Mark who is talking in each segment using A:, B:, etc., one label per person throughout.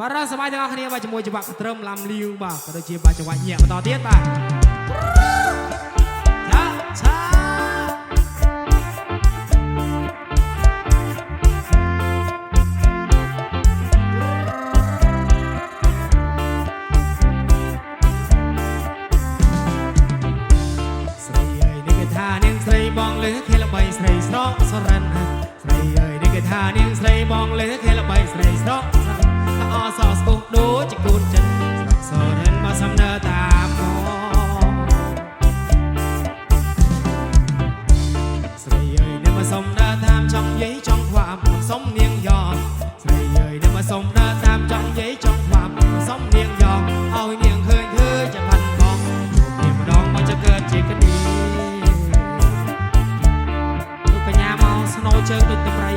A: បាទរសប្បាយទាំងអស់គ្នាបាទជាមួយច្បាប់ត្រឹមឡាំលាវបាទក៏ដូចជាបាទចង្វាក់ញាក់បន្តទៀតបាទឆាស្រីអើយនេះគេថានាងស្រីបងលើគេល្បីស្រីស្រកសរិនស្រីអើយនេះគេថានាងស្រីបងលើគេល្បីស្រីស្រកអសស្គុះដូចជាគូនចិត្តស្រកសរិនមកសំដៅតាមស្រីអើយនេះមកសំដៅតាមចង់និយាយចង់ខ្វាប់សុំនាងយ៉ងស្រីអើយនេះមកសំដៅតាមចង់និយាយចង់ខ្វាប់សុំនាងយ៉ងឲ្យនាងឃើញធ្វើជាផាន់បងជួបនាងម្ដងមកจะកើតជាក្តីលោកបញ្ញាមកស្នូជើងដូចតម្រៃ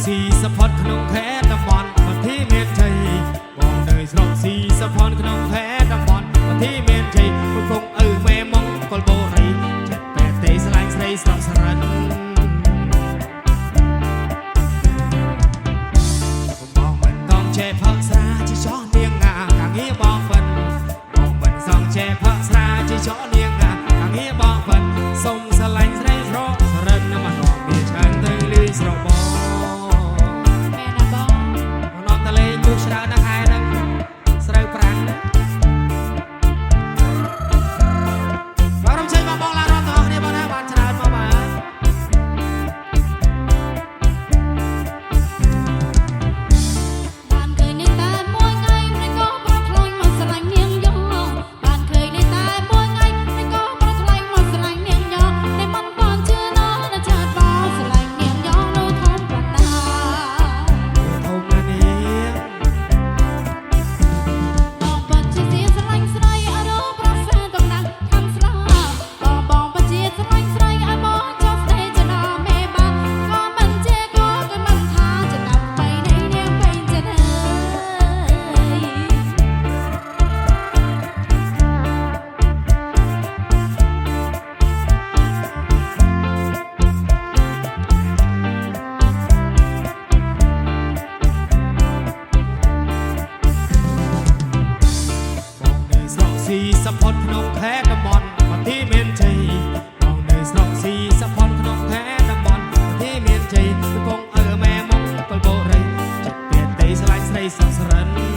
A: ស៊ីសផតក្នុងខេត្តតំបន់វត្តที่មានជ័យបងនៅស្រុកស៊ីសផតក្នុងខេត្តតំបន់វត្តที่មានជ័យកំពុងឪមេមង្គលបូរីចិត្តតែទេស្លាញ់ស្រីស្រស់សរិនបងមិនต้องចេះផឹកស្រាជាចោះនាងណាកាងងារបងបិនបងមិនសងចេះផឹកស្រាជាចោះនាងណាកាងងារបងបិនសុំស្លាញ់ស្រីស្រស់សរិនមកនាំវាច្រើនទៅលីស្រស់បងស្រូវនឹងឯនឹងស្រូវប្រាំងបាទរំជើញបងឡានរំទាំងអស់គ្នាបងណាបានច្រើនមកបាទ
B: បានឃើញនេះតែមួយថ្ងៃមិនក៏ប្រត់ថ្លែងមកស្រឡាញ់នាងយ៉ងបានឃើញនេះតែមួយថ្ងៃមិនក៏ប្រត់ថ្លែងមកស្រឡាញ់នាងយ៉ងតែមិនបានជឿណោះណាចាត់បងស្រឡាញ់នាងយ៉ងនៅធំប្រដា
A: ធំណានេះស៊ីសផតក្នុងខេត្តតំបន់វត្តที่មានជ័យបងនៅស្រុកស៊ីសផតក្នុងខេត្តតំបន់វត្តที่មានជ័យកំពុងឪមេមង្គលបូរីចិត្តពេលទេស្លាញ់ស្រីស្រស់សរិន